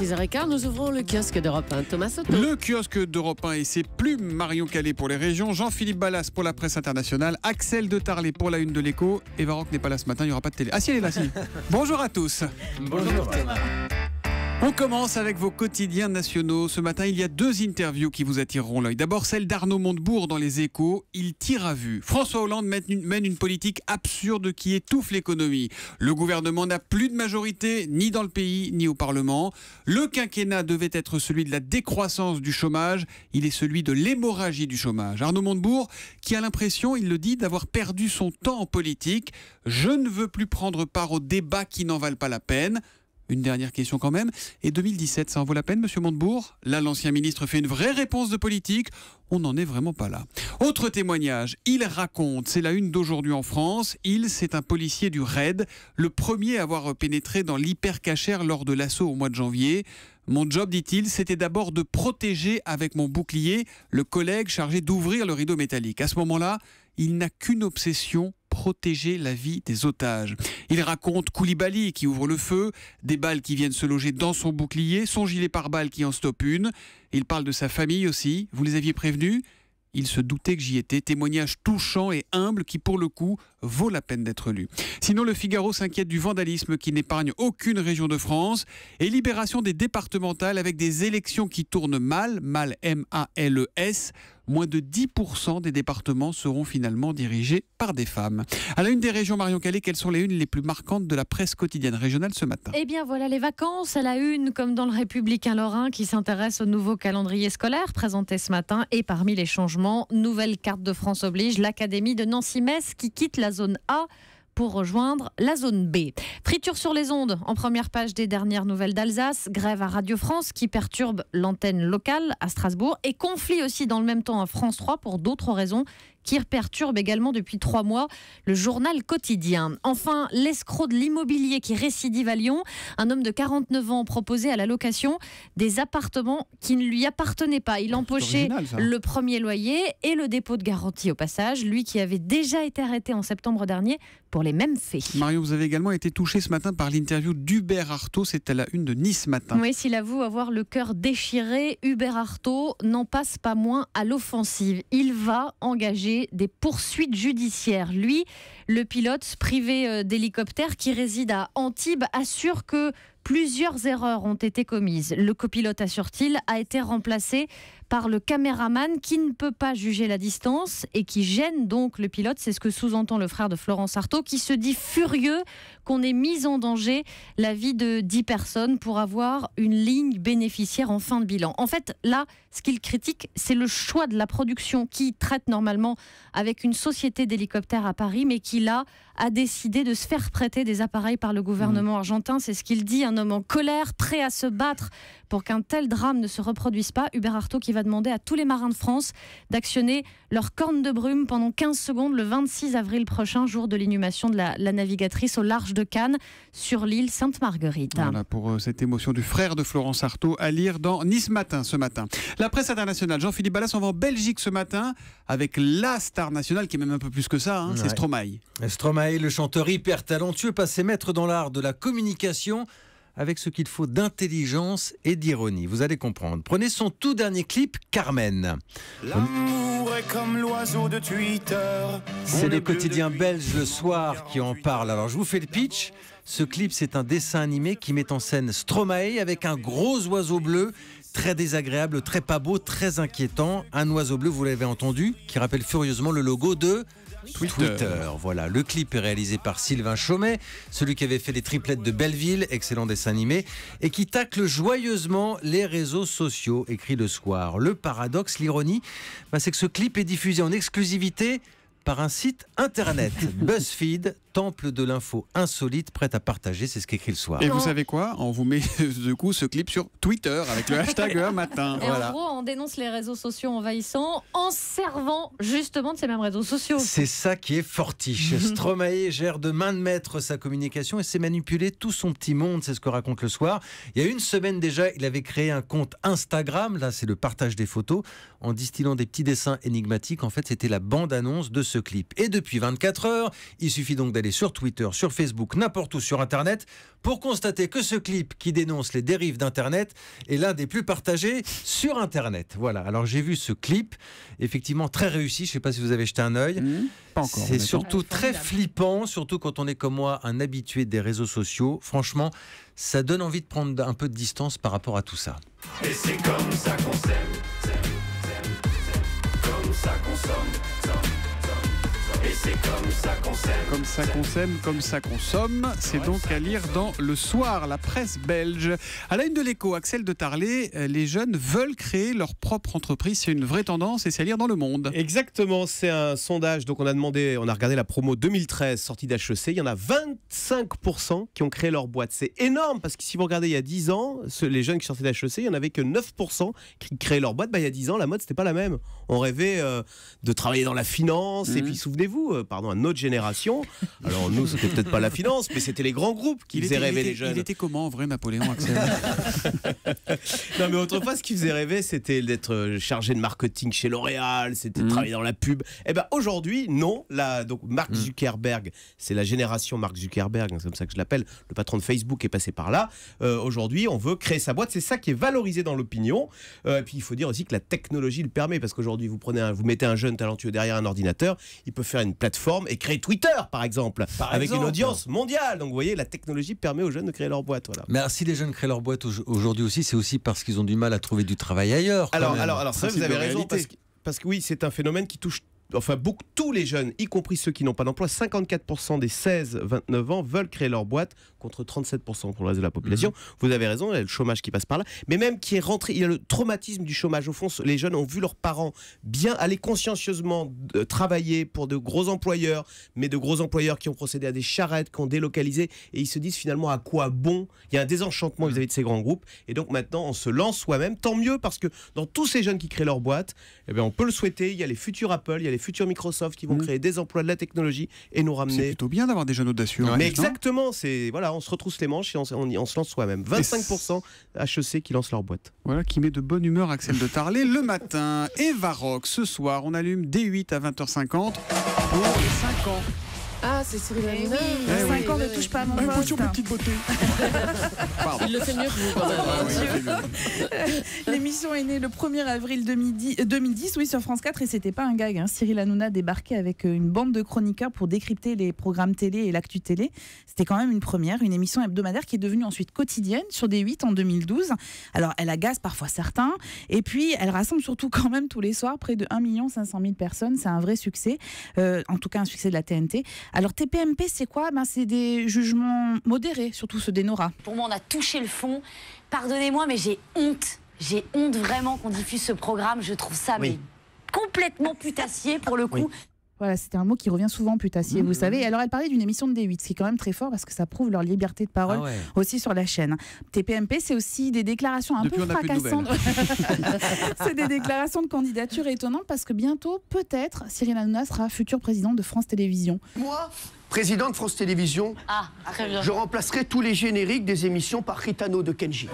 6h15, nous ouvrons le kiosque d'Europe 1. Thomas Soto. Le kiosque d'Europe 1 et ses plumes. Marion Calais pour les régions, Jean-Philippe Ballas pour la presse internationale, Axel de Tarlet pour la une de l'Écho. Eva Rock n'est pas là ce matin, il n'y aura pas de télé. Ah si, elle est là, si. Bonjour à tous. Bonjour Thomas. On commence avec vos quotidiens nationaux. Ce matin, il y a deux interviews qui vous attireront l'œil. D'abord, celle d'Arnaud Montebourg dans Les Échos. Il tire à vue. François Hollande mène une politique absurde qui étouffe l'économie. Le gouvernement n'a plus de majorité, ni dans le pays, ni au Parlement. Le quinquennat devait être celui de la décroissance du chômage. Il est celui de l'hémorragie du chômage. Arnaud Montebourg, qui a l'impression, il le dit, d'avoir perdu son temps en politique. Je ne veux plus prendre part aux débats qui n'en valent pas la peine. Une dernière question quand même. Et 2017, ça en vaut la peine, monsieur Montebourg? Là, l'ancien ministre fait une vraie réponse de politique. On n'en est vraiment pas là. Autre témoignage, il raconte, c'est la une d'aujourd'hui en France. C'est un policier du RAID, le premier à avoir pénétré dans l'hypercachère lors de l'assaut au mois de janvier. Mon job, dit-il, c'était d'abord de protéger avec mon bouclier le collègue chargé d'ouvrir le rideau métallique. À ce moment-là, il n'a qu'une obsession: protéger la vie des otages. Il raconte Koulibaly qui ouvre le feu, des balles qui viennent se loger dans son bouclier, son gilet pare-balles qui en stoppe une. Il parle de sa famille aussi. Vous les aviez prévenus ? Il se doutait que j'y étais. Témoignage touchant et humble qui, pour le coup, vaut la peine d'être lu. Sinon, le Figaro s'inquiète du vandalisme qui n'épargne aucune région de France et libération des départementales avec des élections qui tournent mal M-A-L-E-S. Moins de 10% des départements seront finalement dirigés par des femmes. À la une des régions, Marion Calais, quelles sont les unes les plus marquantes de la presse quotidienne régionale ce matin? Eh bien voilà les vacances à la une, comme dans le Républicain Lorrain qui s'intéresse au nouveau calendrier scolaire présenté ce matin. Et parmi les changements, nouvelle carte de France oblige, l'académie de Nancy-Metz qui quitte la zone A pour rejoindre la zone B. Friture sur les ondes, en première page des dernières nouvelles d'Alsace, grève à Radio France qui perturbe l'antenne locale à Strasbourg et conflit aussi dans le même temps à France 3 pour d'autres raisons qui perturbe également depuis 3 mois le journal quotidien. Enfin, l'escroc de l'immobilier qui récidive à Lyon. Un homme de 49 ans proposait à la location des appartements qui ne lui appartenaient pas. Il empochait le premier loyer et le dépôt de garantie au passage. Lui qui avait déjà été arrêté en septembre dernier pour les mêmes faits. Marion, vous avez également été touchée ce matin par l'interview d'Hubert Artaud. C'est à la une de Nice Matin. Oui, s'il avoue avoir le cœur déchiré, Hubert Artaud n'en passe pas moins à l'offensive. Il va engager des poursuites judiciaires. Lui, le pilote privé d'hélicoptère qui réside à Antibes, assure que plusieurs erreurs ont été commises. Le copilote, assure-t-il, a été remplacé par le caméraman qui ne peut pas juger la distance et qui gêne donc le pilote. C'est ce que sous-entend le frère de Florence Artaud qui se dit furieux qu'on ait mis en danger la vie de 10 personnes pour avoir une ligne bénéficiaire en fin de bilan. En fait, là, ce qu'il critique, c'est le choix de la production qui traite normalement avec une société d'hélicoptères à Paris, mais qui là a décidé de se faire prêter des appareils par le gouvernement argentin. C'est ce qu'il dit, un homme en colère, prêt à se battre pour qu'un tel drame ne se reproduise pas. Hubert Artaud qui va demander à tous les marins de France d'actionner leur corne de brume pendant 15 secondes le 26 avril prochain, jour de l'inhumation de la navigatrice au large de Cannes sur l'île Sainte-Marguerite. Voilà pour cette émotion du frère de Florence Artaud à lire dans Nice Matin ce matin. La presse internationale, Jean-Philippe Ballas, on va en Belgique ce matin avec la star nationale qui est même un peu plus que ça, c'est Stromae. Stromae, le chanteur hyper talentueux, passé maître dans l'art de la communication avec ce qu'il faut d'intelligence et d'ironie. Vous allez comprendre. Prenez son tout dernier clip, Carmen. L'amour est comme l'oiseau de Twitter. C'est le quotidien belge Le Soir qui en parle. Alors je vous fais le pitch. Ce clip, c'est un dessin animé qui met en scène Stromae avec un gros oiseau bleu, très désagréable, très pas beau, très inquiétant. Un oiseau bleu, vous l'avez entendu, qui rappelle furieusement le logo de Twitter. Voilà, le clip est réalisé par Sylvain Chomet, celui qui avait fait les triplettes de Belleville, excellent dessin animé, et qui tacle joyeusement les réseaux sociaux, écrit Le Soir. Le paradoxe, l'ironie, c'est que ce clip est diffusé en exclusivité par un site internet, BuzzFeed, temple de l'info insolite, prête à partager, c'est ce qu'écrit Le Soir. Et vous savez quoi? On vous met du coup ce clip sur Twitter avec le hashtag un matin. Et voilà. En gros, on dénonce les réseaux sociaux envahissants en servant justement de ces mêmes réseaux sociaux. C'est ça qui est fortiche. Stromae gère de main de maître sa communication et sait manipuler tout son petit monde, c'est ce que raconte Le Soir. Il y a une semaine déjà, il avait créé un compte Instagram, là c'est le partage des photos, en distillant des petits dessins énigmatiques. En fait, c'était la bande-annonce de ce clip. Et depuis 24 heures, il suffit donc d'aller aller sur Twitter, sur Facebook, n'importe où sur Internet pour constater que ce clip qui dénonce les dérives d'Internet est l'un des plus partagés sur Internet. Voilà, alors j'ai vu ce clip, effectivement très réussi, je ne sais pas si vous avez jeté un œil. Pas encore. C'est surtout très flippant, surtout quand on est comme moi un habitué des réseaux sociaux. Franchement, ça donne envie de prendre un peu de distance par rapport à tout ça. Et c'est comme ça qu'on s'aime, comme ça qu'on somme, et c'est comme ça qu'on s'aime. Comme ça qu'on s'aime, comme ça qu'on somme. C'est donc à lire dans Le Soir, la presse belge. À la une de l'Écho, Axel de Tarlé, les jeunes veulent créer leur propre entreprise. C'est une vraie tendance et c'est à lire dans Le Monde. Exactement, c'est un sondage. Donc on a regardé la promo 2013 sortie d'HEC. Il y en a 25% qui ont créé leur boîte. C'est énorme parce que si vous regardez il y a 10 ans, les jeunes qui sortaient d'HEC, il n'y en avait que 9% qui créaient leur boîte. Il y a 10 ans, la mode, c'était pas la même. On rêvait de travailler dans la finance. Et puis souvenez-vous, à notre génération, alors nous, c'était peut-être pas la finance, mais c'était les grands groupes qui faisaient rêver les jeunes. Il était comment en vrai, Napoléon, Axel? Non, mais autrefois, ce qui faisait rêver, c'était d'être chargé de marketing chez L'Oréal, c'était de travailler dans la pub. Et ben aujourd'hui, non. Donc Mark Zuckerberg, c'est la génération Mark Zuckerberg, c'est comme ça que je l'appelle, le patron de Facebook est passé par là. Aujourd'hui, on veut créer sa boîte, c'est ça qui est valorisé dans l'opinion. Et puis il faut dire aussi que la technologie le permet, parce qu'aujourd'hui, vous mettez un jeune talentueux derrière un ordinateur, il peut faire une plateforme et créer Twitter, par exemple, avec une audience mondiale. Donc vous voyez, la technologie permet aux jeunes de créer leur boîte. Voilà. Mais alors, si les jeunes créent leur boîte aujourd'hui aussi, c'est aussi parce qu'ils ont du mal à trouver du travail ailleurs. Alors ça, vous avez raison, parce que oui, c'est un phénomène qui touche tous les jeunes, y compris ceux qui n'ont pas d'emploi. 54% des 16-29 ans veulent créer leur boîte, contre 37% pour le reste de la population. Vous avez raison, il y a le chômage qui passe par là. Mais même qui est rentré, il y a le traumatisme du chômage. Au fond, les jeunes ont vu leurs parents bien aller consciencieusement travailler pour de gros employeurs, mais de gros employeurs qui ont procédé à des charrettes, qui ont délocalisé, et ils se disent finalement à quoi bon. Il y a un désenchantement vis-à-vis de ces grands groupes, et donc maintenant on se lance soi-même. Tant mieux, parce que dans tous ces jeunes qui créent leur boîte, eh bien, on peut le souhaiter. Il y a les futurs Apple, il y a les futurs Microsoft qui vont créer des emplois, de la technologie et nous ramener. C'est plutôt bien d'avoir des jeunes audacieux. Mais exactement, on se retrousse les manches et on se lance soi-même. 25% HEC qui lancent leur boîte. Voilà, qui met de bonne humeur Axel de Tarlé le matin. Eva Rock, ce soir, on allume D8 à 20h50 pour les 5 ans. Ah, c'est Cyril Hanouna. 5 ans ne touche pas à mon poste. Petite beauté. Il le fait mieux que vous, quand même. L'émission est née le 1er avril 2010, oui, sur France 4, et c'était pas un gag. Hein. Cyril Hanouna débarquait avec une bande de chroniqueurs pour décrypter les programmes télé et l'actu télé. C'était quand même une première, une émission hebdomadaire qui est devenue ensuite quotidienne sur D8 en 2012. Alors, elle agace parfois certains, et puis elle rassemble surtout quand même tous les soirs près de 1 500 000 personnes. C'est un vrai succès, en tout cas un succès de la TNT. Alors TPMP, c'est quoi ? C'est des jugements modérés, surtout ceux des Nora. Pour moi, on a touché le fond. Pardonnez-moi, mais j'ai honte. J'ai honte vraiment qu'on diffuse ce programme. Je trouve ça mais complètement putassier pour le coup. Voilà, c'était un mot qui revient souvent, putassier, vous savez. Et alors, elle parlait d'une émission de D8, ce qui est quand même très fort parce que ça prouve leur liberté de parole aussi sur la chaîne. TPMP, c'est aussi des déclarations un peu fracassantes. C'est des déclarations de candidature étonnantes parce que bientôt, peut-être, Cyril Hanouna sera futur président de France Télévisions. Moi, président de France Télévisions, très bien. je remplacerai tous les génériques des émissions par Ritano de Kenji.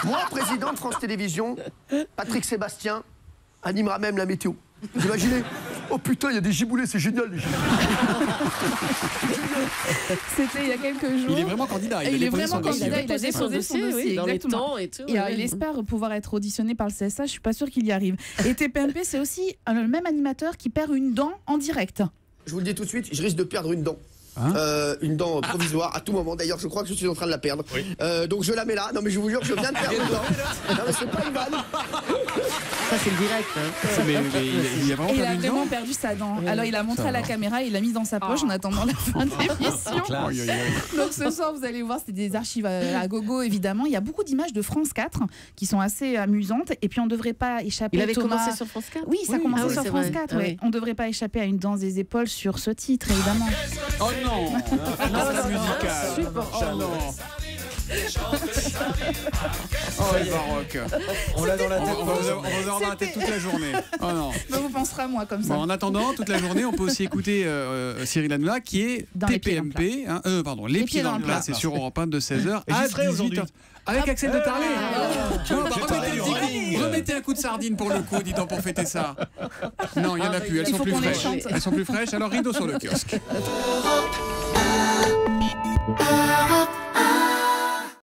Moi, président de France Télévisions, Patrick Sébastien animera même la météo. Vous imaginez ? Oh putain, il y a des giboulées, c'est génial les giboulées. C'était il y a quelques jours. Il est vraiment candidat. Il est vraiment candidat, il a déposé son dossier dans les temps et tout. Et il espère pouvoir être auditionné par le CSA, je suis pas sûre qu'il y arrive. Et TPMP, c'est aussi le même animateur qui perd une dent en direct. Je vous le dis tout de suite, je risque de perdre une dent. Une dent provisoire à tout moment. D'ailleurs, je crois que je suis en train de la perdre. Donc je la mets là. Non, mais je vous jure que je viens de perdre une dent. Non, mais c'est pas une vanne. Ça, c'est le direct. Il a vraiment et il perdu a une vraiment dent. perdu sa dent. Alors il a montré à la caméra, il l'a mise dans sa poche en attendant la fin de l'émission. Donc ce soir, vous allez voir, c'est des archives à gogo évidemment. Il y a beaucoup d'images de France 4 qui sont assez amusantes. Et puis on ne devrait pas échapper. Il avait Thomas... commencé sur France 4. Oui, ça a commencé sur France 4. Oui. On ne devrait pas échapper à une danse des épaules sur ce titre évidemment. Oh non, c'est la musicale. Insupportable. Oh non. Oh, le baroque. On l'a dans la tête. On va vous avoir dans la tête toute la journée. Oh non. Bah, vous penserez à moi comme ça. Bon, en attendant, toute la journée, on peut aussi écouter Cyril Hanouna qui est Dans les pieds dans le TPMP. Pardon, les pieds dans le plat. C'est sur Europe 1 de 16h Et j'y à serai aujourd'hui. 18h. Avec Axel de Tarlé. parlé du Remettez un coup de sardine pour le coup, dis donc, pour fêter ça. Non, il n'y en a plus. Elles sont plus fraîches. Elles sont plus fraîches. Alors, rideau sur le kiosque.